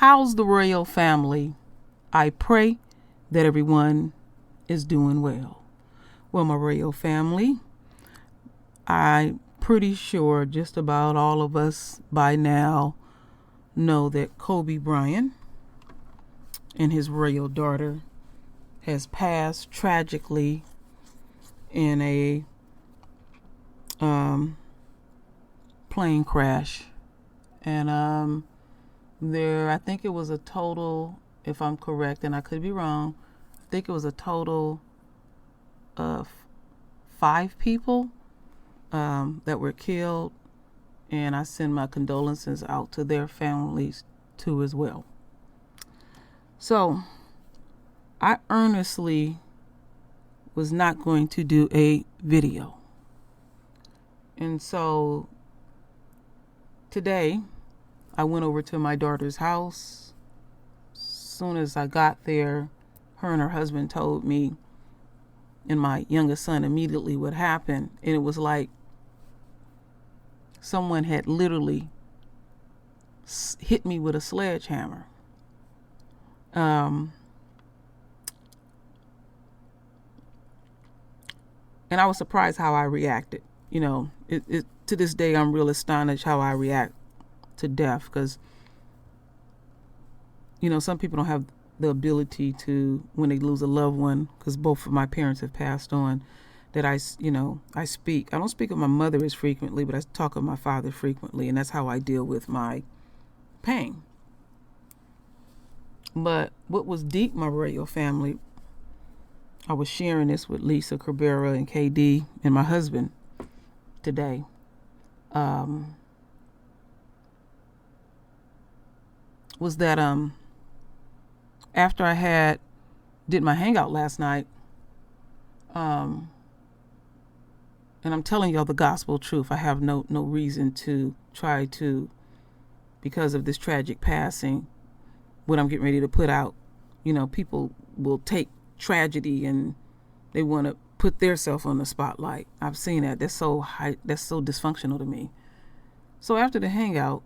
How's the royal family? I pray that everyone is doing well. Well, my royal family, I'm pretty sure just about all of us by now know that Kobe Bryant and his royal daughter has passed tragically in a plane crash. And I think it was a total, if I'm correct, and I could be wrong, I think it was a total of 5 people that were killed, and I send my condolences out to their families too as well. So I earnestly was not going to do a video. And so today I went over to my daughter's house. As soon as I got there, her and her husband told me, and my youngest son immediately what happened. And it was like someone had literally hit me with a sledgehammer. And I was surprised how I reacted. You know, to this day, I'm real astonished how I react to death, because, you know, some people don't have the ability to, when they lose a loved one, because both of my parents have passed on, that I speak. I don't speak of my mother as frequently, but I talk of my father frequently, and that's how I deal with my pain. But what was deep, my royal family, I was sharing this with Lisa Cabrera and KD and my husband today. Was that after I did my hangout last night, and I'm telling y'all the gospel truth. I have no reason to try to, because of this tragic passing, what I'm getting ready to put out. You know, people will take tragedy and they want to put theirself on the spotlight. I've seen that. That's so dysfunctional to me. So after the hangout,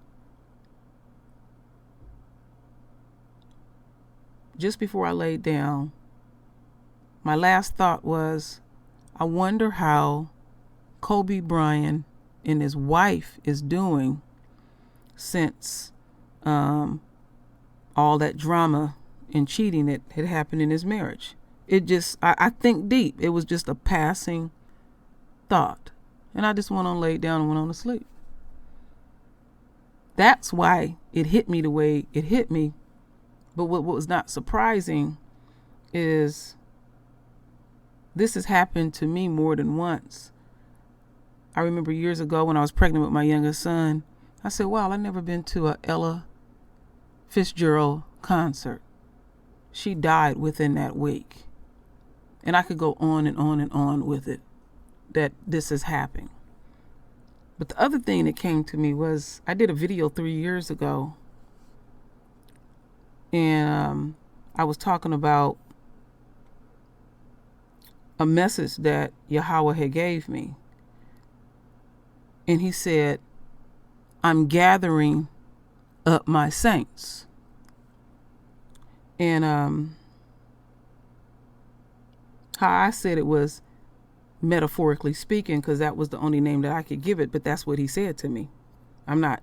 just before I laid down, my last thought was, I wonder how Kobe Bryant and his wife is doing since all that drama and cheating that had happened in his marriage. It just, I think deep. It was just a passing thought. And I just went on, laid down and went on to sleep. That's why it hit me the way it hit me. But what was not surprising is this has happened to me more than once. I remember years ago when I was pregnant with my youngest son, I said, wow, I've never been to a Ella Fitzgerald concert. She died within that week. And I could go on and on and on with it, that this is happening. But the other thing that came to me was, I did a video 3 years ago, and I was talking about a message that Yahweh had gave me. And he said, I'm gathering up my saints. And how I said it was metaphorically speaking, because that was the only name that I could give it, but that's what he said to me. I'm not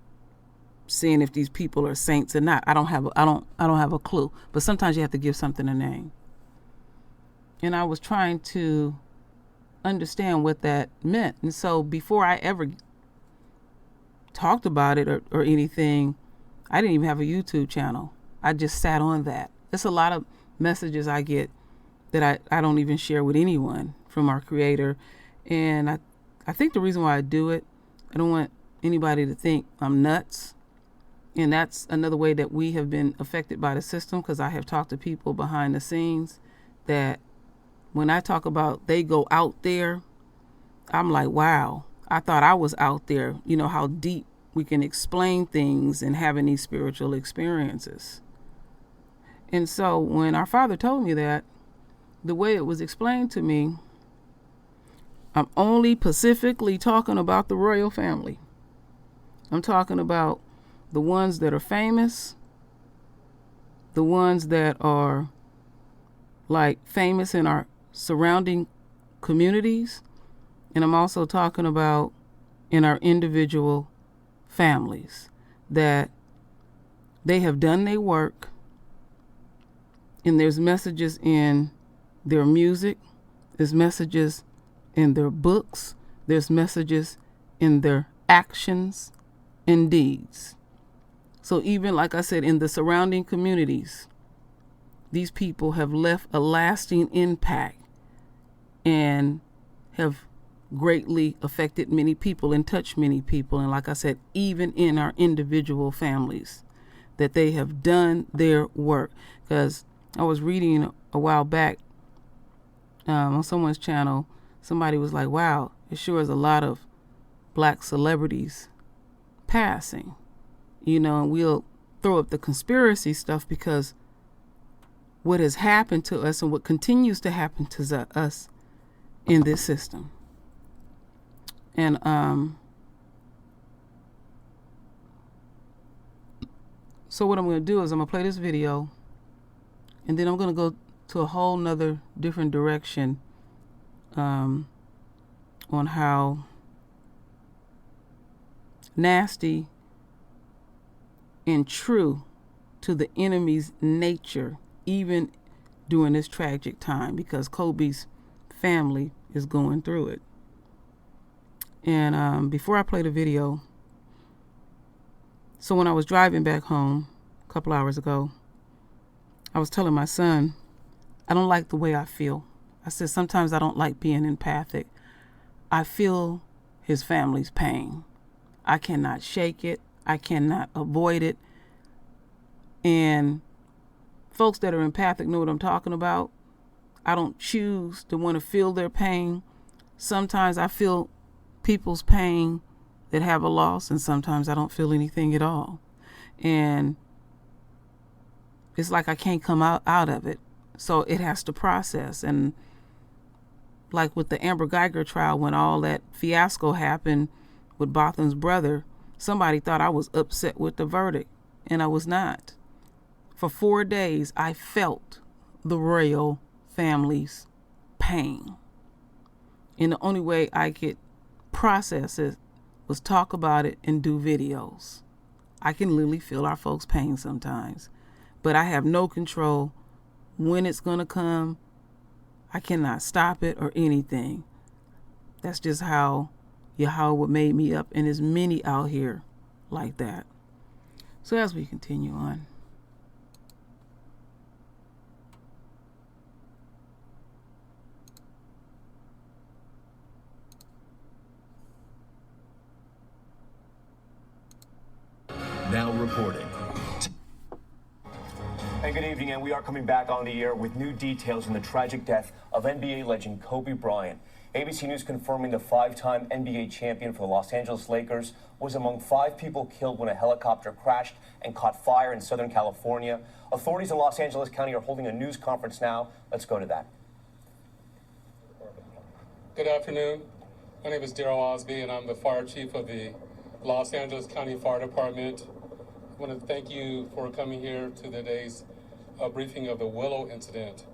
saying if these people are saints or not. I don't have a clue. But sometimes you have to give something a name. And I was trying to understand what that meant. And so before I ever talked about it or anything, I didn't even have a YouTube channel. I just sat on that. There's a lot of messages I get that I don't even share with anyone from our Creator. And I think the reason why I do it, I don't want anybody to think I'm nuts. And that's another way that we have been affected by the system, because I have talked to people behind the scenes that when I talk about they go out there, I'm like, wow, I thought I was out there. You know how deep we can explain things and having these spiritual experiences. And so when our Father told me that, the way it was explained to me, I'm only specifically talking about the royal family. I'm talking about the ones that are famous, the ones that are like famous in our surrounding communities, and I'm also talking about in our individual families, that they have done their work, and there's messages in their music, there's messages in their books, there's messages in their actions and deeds. So even, like I said, in the surrounding communities, these people have left a lasting impact and have greatly affected many people and touched many people. And like I said, even in our individual families, that they have done their work. Because I was reading a while back on someone's channel, somebody was like, wow, it sure is a lot of black celebrities passing, and we'll throw up the conspiracy stuff because what has happened to us and what continues to happen to us in this system. And so what I'm going to do is I'm going to play this video, and then I'm going to go to a whole nother different direction on how nasty and true to the enemy's nature, even during this tragic time, because Kobe's family is going through it. And before I play the video, so when I was driving back home a couple hours ago, I was telling my son, I don't like the way I feel. I said, sometimes I don't like being empathic. I feel his family's pain. I cannot shake it. I cannot avoid it. And folks that are empathic know what I'm talking about. I don't choose to want to feel their pain. Sometimes I feel people's pain that have a loss, and sometimes I don't feel anything at all. And it's like I can't come out of it. So it has to process. And like with the Amber Geiger trial, when all that fiasco happened with Botham's brother, somebody thought I was upset with the verdict, and I was not. For 4 days, I felt the royal family's pain. And the only way I could process it was talk about it and do videos. I can literally feel our folks' pain sometimes, but I have no control when it's going to come. I cannot stop it or anything. That's just how Yahweh made me up, and there's many out here like that. So as we continue on. Now reporting. And good evening, and we are coming back on the air with new details on the tragic death of NBA legend Kobe Bryant. ABC News confirming the 5-time NBA champion for the Los Angeles Lakers was among 5 people killed when a helicopter crashed and caught fire in Southern California. Authorities in Los Angeles County are holding a news conference now. Let's go to that. Good afternoon. My name is Daryl Osby, and I'm the fire chief of the Los Angeles County Fire Department. I want to thank you for coming here to today's briefing of the Willow incident.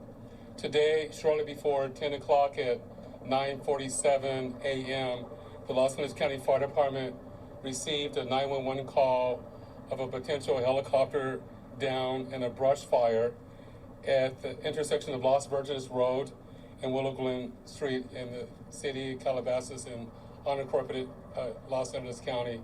Today, shortly before 10 o'clock at 9:47 a.m., the Los Angeles County Fire Department received a 911 call of a potential helicopter down in a brush fire at the intersection of Los Virgenes Road and Willow Glen Street in the city of Calabasas in unincorporated Los Angeles County.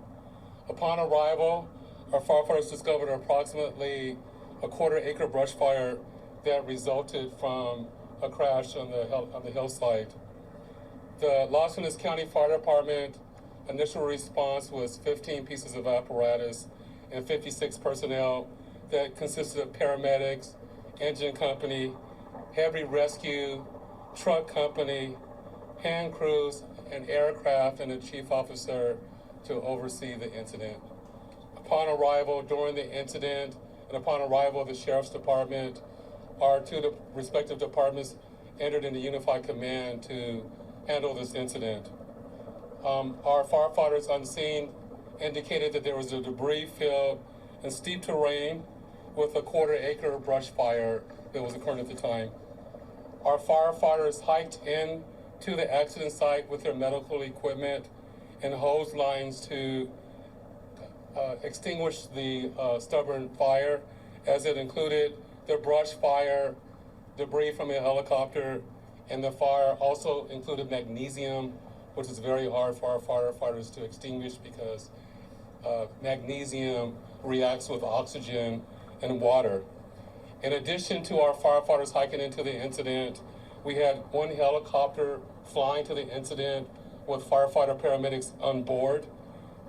Upon arrival, our firefighters discovered approximately a quarter-acre brush fire that resulted from a crash on the hillside. The Los Angeles County Fire Department initial response was 15 pieces of apparatus and 56 personnel that consisted of paramedics, engine company, heavy rescue, truck company, hand crews, and aircraft, and a chief officer to oversee the incident. Upon arrival during the incident and upon arrival of the Sheriff's Department, our 2 respective departments entered into unified command to handle this incident. Our firefighters on scene indicated that there was a debris field and steep terrain with a quarter-acre brush fire that was occurring at the time. Our firefighters hiked in to the accident site with their medical equipment and hose lines to extinguish the stubborn fire, as it included the brush fire, debris from a helicopter, and the fire also included magnesium, which is very hard for our firefighters to extinguish because magnesium reacts with oxygen and water. In addition to our firefighters hiking into the incident, we had one helicopter flying to the incident with firefighter paramedics on board.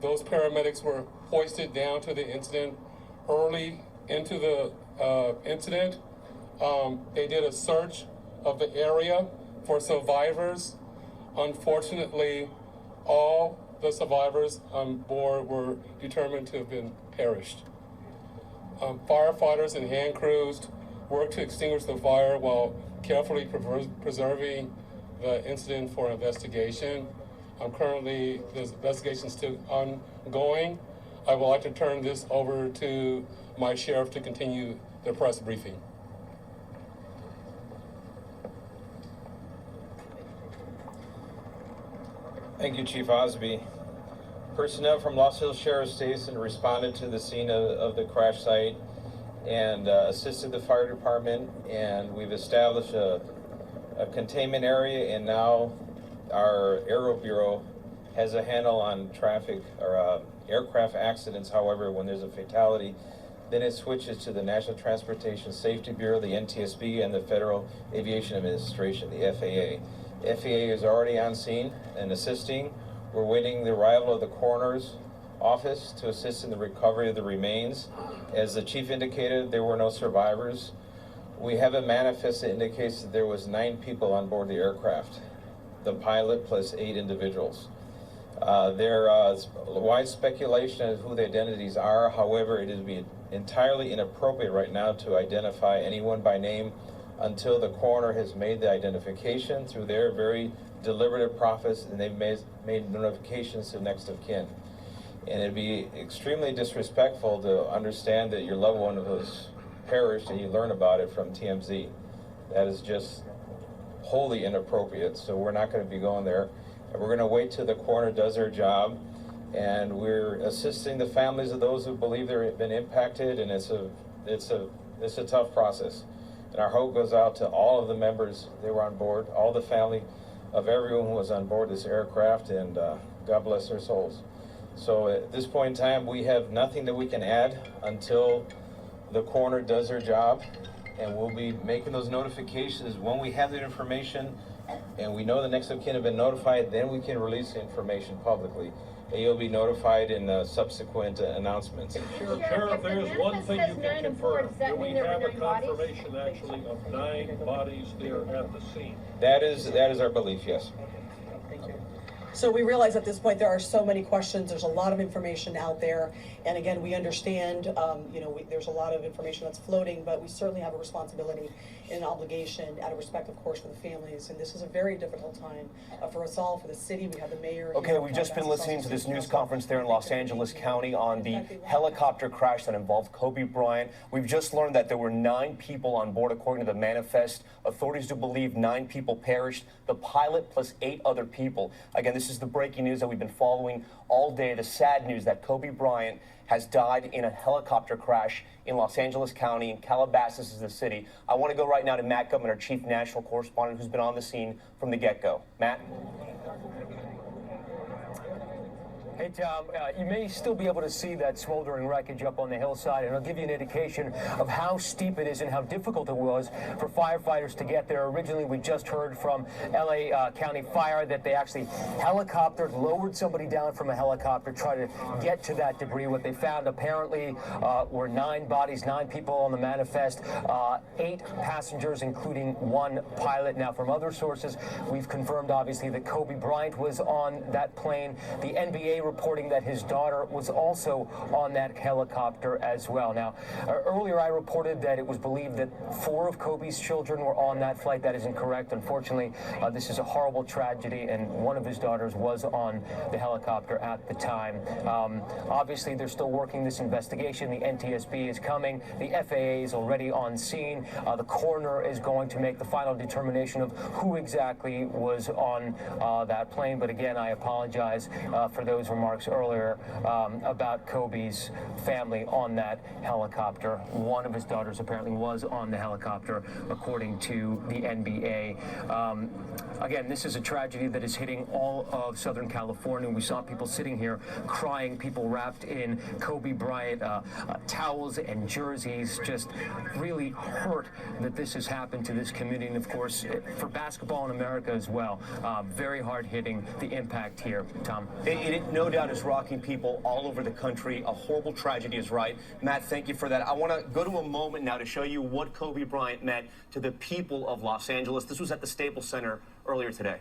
Those paramedics were hoisted down to the incident early into the incident. They did a search of the area for survivors. Unfortunately, all the survivors on board were determined to have been perished. Firefighters and hand crews worked to extinguish the fire while carefully preserving the incident for investigation. Currently, the investigation is still ongoing. I would like to turn this over to my sheriff to continue the press briefing. Thank you, Chief Osby. Personnel from Los Hills Sheriff's Station responded to the scene of the crash site and assisted the fire department, and we've established a containment area, and now our Aero Bureau has a handle on traffic or aircraft accidents. However, when there's a fatality, then it switches to the National Transportation Safety Bureau, the NTSB, and the Federal Aviation Administration, the FAA. FAA is already on scene and assisting. We're waiting the arrival of the coroner's office to assist in the recovery of the remains. As the chief indicated, there were no survivors. We have a manifest that indicates that there was 9 people on board the aircraft, the pilot plus 8 individuals. There is wide speculation as to who the identities are. However, it would be entirely inappropriate right now to identify anyone by name until the coroner has made the identification through their very deliberative process, and they've made notifications to next of kin. And it'd be extremely disrespectful to understand that your loved one was perished and you learn about it from TMZ. That is just wholly inappropriate, so we're not going to be going there. And we're going to wait till the coroner does their job, and we're assisting the families of those who believe they've been impacted, and it's a tough process. And our hope goes out to all of the members that were on board, all the family of everyone who was on board this aircraft, and God bless their souls. So at this point in time, we have nothing that we can add until the coroner does their job, and we'll be making those notifications when we have the information and we know the next of kin have been notified. Then we can release the information publicly, and you'll be notified in subsequent announcements. Sheriff, there's one thing you can confirm. Do we have a confirmation actually of 9 bodies there at the scene? That is our belief, yes. Thank you. So we realize at this point there are so many questions. There's a lot of information out there, and again, we understand. There's a lot of information that's floating, but we certainly have a responsibility and an obligation, out of respect, of course, for the families. And this is a very difficult time for us all, for the city. We have the mayor. Okay, we've just been listening to this news conference there in Los Angeles County on the helicopter crash that involved Kobe Bryant. We've just learned that there were 9 people on board, according to the manifest. Authorities do believe 9 people perished, the pilot plus 8 other people. Again, this is the breaking news that we've been following all day. The sad news that Kobe Bryant has died in a helicopter crash in Los Angeles County, in Calabasas is the city. I want to go right now to Matt Gutman, our chief national correspondent, who's been on the scene from the get-go. Matt? Hey, Tom, you may still be able to see that smoldering wreckage up on the hillside, and I'll give you an indication of how steep it is and how difficult it was for firefighters to get there. Originally, we just heard from L.A. County Fire that they actually helicoptered, lowered somebody down from a helicopter, tried to get to that debris. What they found apparently were 9 bodies, 9 people on the manifest, 8 passengers, including 1 pilot. Now, from other sources, we've confirmed, obviously, that Kobe Bryant was on that plane. The NBA reporting that his daughter was also on that helicopter as well. Now, earlier I reported that it was believed that 4 of Kobe's children were on that flight. That is incorrect. Unfortunately, this is a horrible tragedy, and one of his daughters was on the helicopter at the time. Obviously, they're still working this investigation. The NTSB is coming. The FAA is already on scene. The coroner is going to make the final determination of who exactly was on that plane. But again, I apologize for those remarks earlier about Kobe's family on that helicopter. One of his daughters apparently was on the helicopter, according to the NBA. Again, this is a tragedy that is hitting all of Southern California. We saw people sitting here crying, people wrapped in Kobe Bryant towels and jerseys, just really hurt that this has happened to this community, and of course for basketball in America as well. Very hard hitting, the impact here. Tom? It no doubt is rocking people all over the country. A horrible tragedy is right. Matt, thank you for that. I want to go to a moment now to show you what Kobe Bryant meant to the people of Los Angeles. This was at the Staples Center earlier today.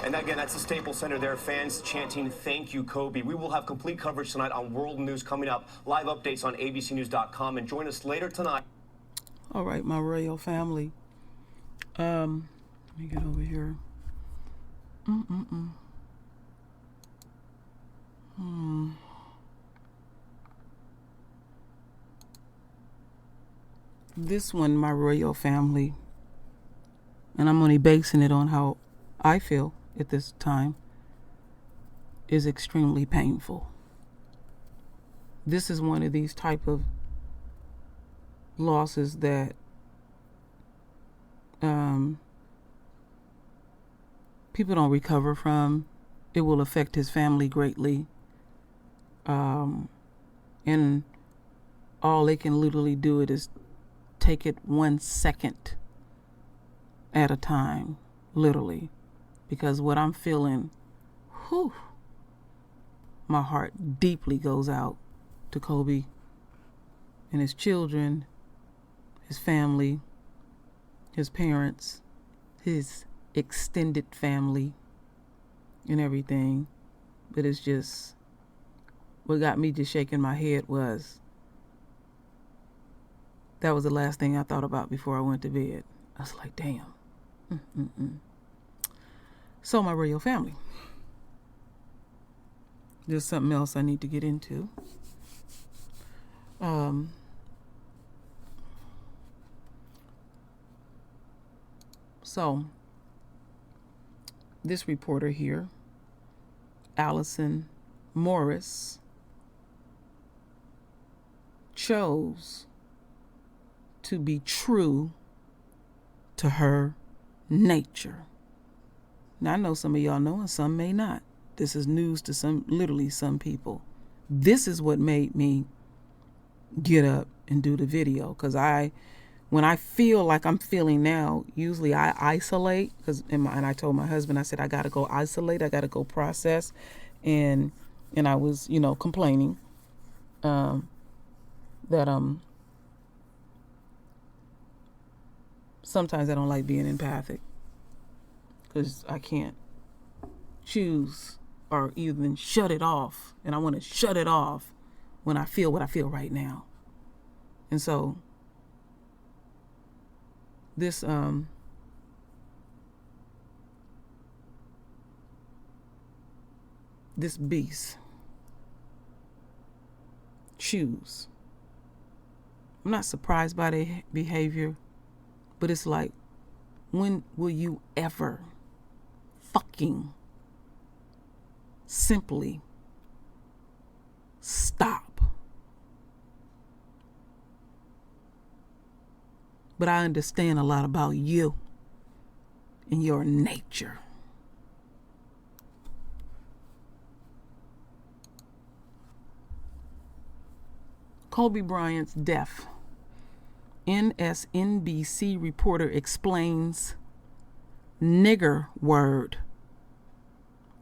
And again, that's the Staples Center there. Fans chanting, "Thank you, Kobe." We will have complete coverage tonight on World News coming up. Live updates on abcnews.com. And join us later tonight. All right, my royal family. Let me get over here. This one, my royal family, and I'm only basing it on how I feel at this time, is extremely painful. This is one of these type of losses that people don't recover from. It will affect his family greatly. And all they can literally do it is take it 1 second at a time, literally. Because what I'm feeling, my heart deeply goes out to Kobe and his children, his family, his parents, his extended family, and everything. But it's just, what got me just shaking my head was, that was the last thing I thought about before I went to bed. I was like, damn. So my royal family. There's something else I need to get into. So this reporter here, Allison Morris, chose to be true to her nature. Now, I know some of y'all know and some may not. This is news to some people. This is what made me get up and do the video. Because when I feel like I'm feeling now, usually I isolate. And I told my husband, I said, I got to go isolate. I got to go process. And I was, complaining that sometimes I don't like being empathic. Because I can't choose or even shut it off. And I want to shut it off when I feel what I feel right now. And so this this beast choose. I'm not surprised by their behavior, but it's like, when will you ever fucking simply stop? But I understand a lot about you and your nature. Kobe Bryant's death. MSNBC reporter explains nigger word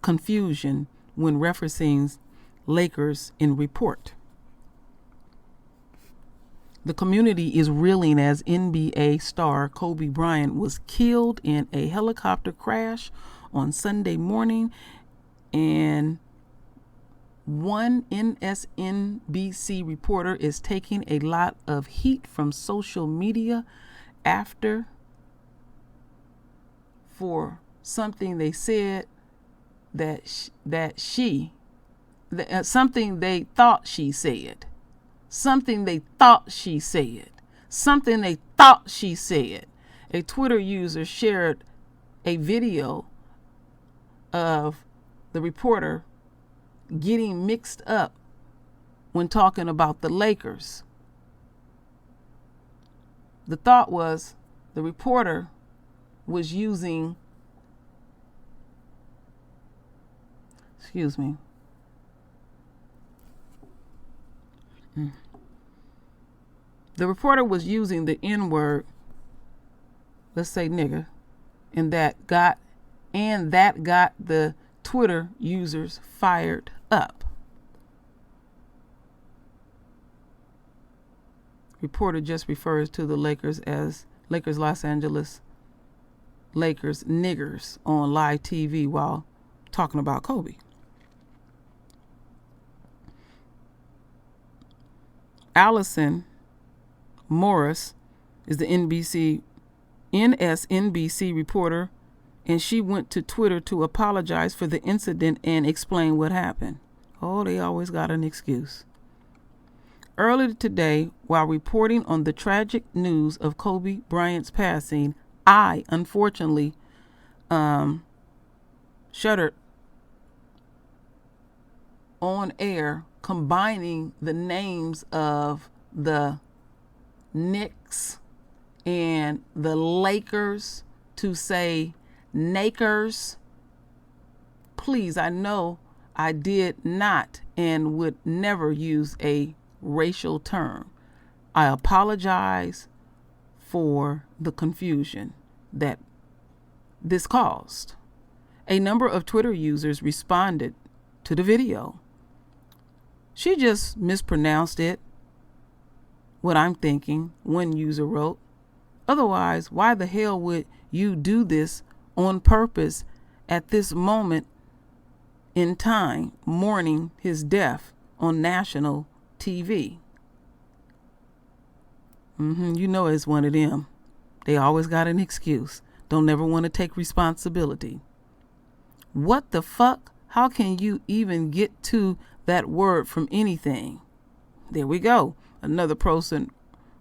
confusion when referencing Lakers in report. The community is reeling as NBA star Kobe Bryant was killed in a helicopter crash on Sunday morning, and one MSNBC reporter is taking a lot of heat from social media for something they said something they thought she said. Something they thought she said. Something they thought she said. A Twitter user shared a video of the reporter getting mixed up when talking about the Lakers. The thought was the reporter was using, the reporter was using the N-word, let's say nigger, and that got the Twitter users fired up. Reporter just refers to the Lakers as Los Angeles Lakers niggers on live TV while talking about Kobe. Allison Morris is the NSNBC reporter, and she went to Twitter to apologize for the incident and explain what happened. Oh, they always got an excuse. Earlier today, while reporting on the tragic news of Kobe Bryant's passing, I unfortunately shuddered on air, combining the names of the Knicks and the Lakers to say Nakers. Please, I know I did not and would never use a racial term. I apologize for the confusion that this caused. A number of Twitter users responded to the video. She just mispronounced it. What I'm thinking, one user wrote. Otherwise, why the hell would you do this on purpose at this moment in time, mourning his death on national TV? You know it's one of them. They always got an excuse. Don't never want to take responsibility. What the fuck? How can you even get to that word from anything? There we go. Another person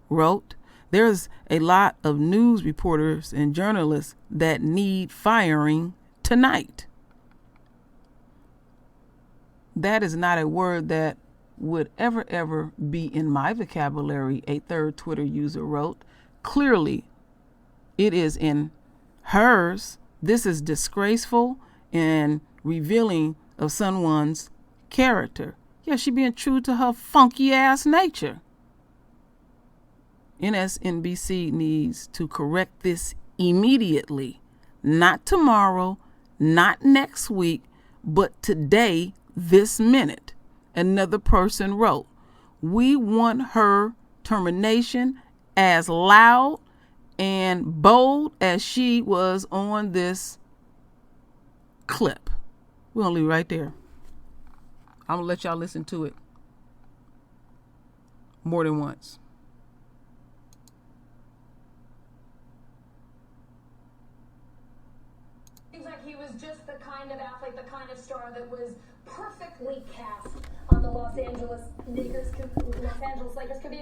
wrote, there's a lot of news reporters and journalists that need firing tonight. That is not a word that would ever be in my vocabulary, a third Twitter user wrote. Clearly, it is in hers. This is disgraceful and revealing of someone's character. Yeah, she being true to her funky ass nature. MSNBC needs to correct this immediately. Not tomorrow, not next week, but today, this minute. Another person wrote, we want her termination as loud and bold as she was on this clip. We're going to leave right there. I'm going to let y'all listen to it more than once. Seems like he was just the kind of athlete, the kind of star that was perfectly cast on the Los Angeles Lakers.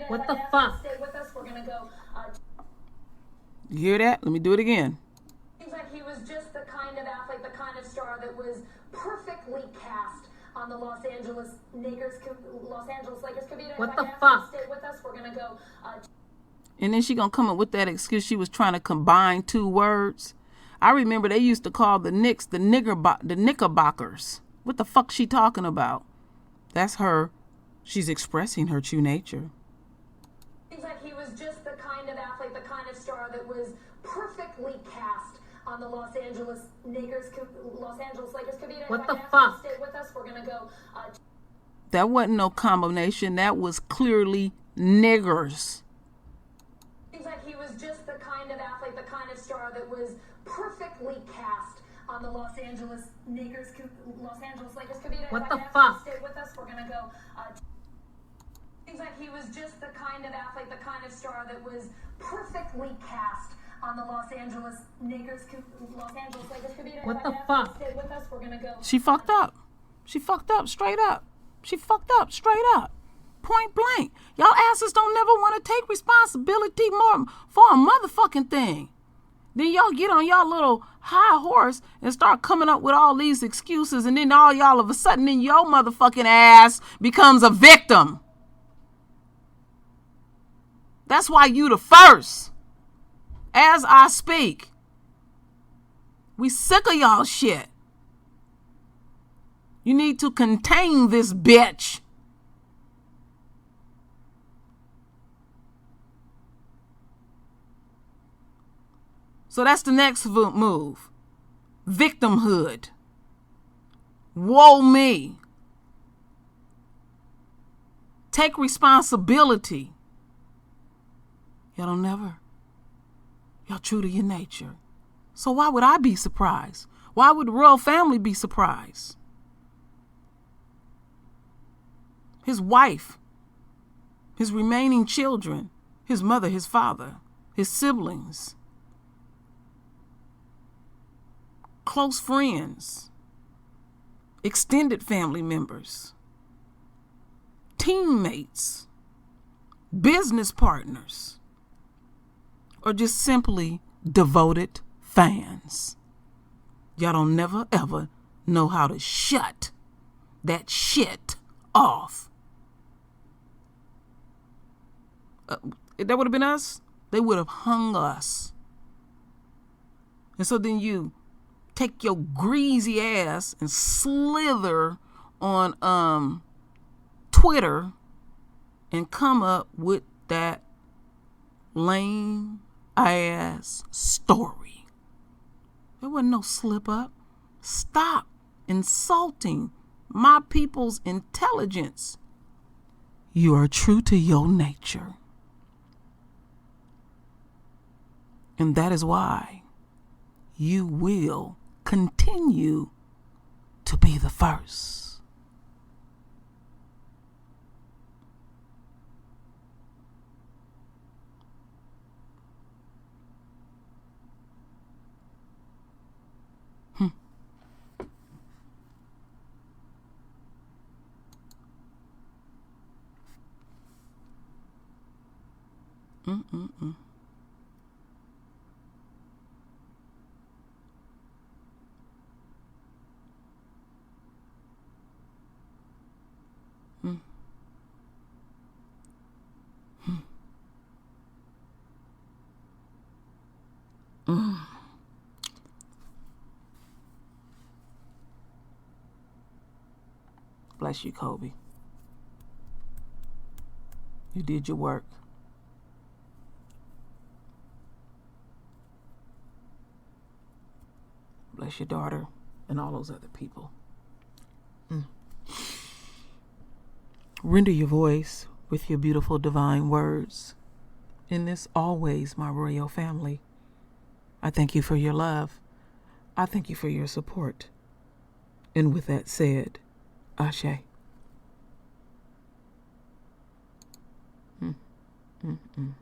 What the fuck? Stay with us. We're going to go. You hear that? Let me do it again. Seems like he was just the kind of athlete, the kind of star that was perfectly cast on the Los Angeles Lakers. What the fuck? Stay with us. We're going to go. And then she gonna come up with that excuse she was trying to combine two words. I remember they used to call the Knicks the Knickerbockers. What the fuck she talking about? That's her. She's expressing her true nature. Seems like he was just the kind of athlete, the kind of star that was perfectly cast on the Los Angeles Lakers. What the fuck? Stay with us. We're gonna go. That wasn't no combination. That was clearly niggers. perfectly cast on the Los Angeles Lakers. Kavita, What if the I can fuck? ask you to stay with us, we're gonna go. Seems like he was just the kind of athlete, the kind of star that was perfectly cast on the Los Angeles Lakers. Kavita, What if the I can ask fuck? you to stay with us, we're gonna go. She fucked up. She fucked up straight up. She fucked up straight up. Point blank. Y'all asses don't never want to take responsibility more for a motherfucking thing. Then y'all get on y'all little high horse and start coming up with all these excuses, and then all y'all of a sudden then your motherfucking ass becomes a victim. That's why you the first. As I speak. We sick of y'all shit. You need to contain this bitch. So that's the next move. Victimhood. Woe me. Take responsibility. Y'all don't never. Y'all true to your nature. So why would I be surprised? Why would the royal family be surprised? His wife, his remaining children, his mother, his father, his siblings, close friends, extended family members, teammates, business partners, or just simply devoted fans. Y'all don't never ever know how to shut that shit off. If that would have been us, they would have hung us. And so then you take your greasy ass and slither on Twitter and come up with that lame ass story. There wasn't no slip up. Stop insulting my people's intelligence. You are true to your nature. And that is why you will continue to be the first. Mm-mm-mm. Mm. Mm. Mm. Bless you, Kobe. You did your work. Bless your daughter and all those other people. Render your voice with your beautiful divine words. In this always, my royal family, I thank you for your love. I thank you for your support. And with that said, Ashe. Mm. Mm-mm.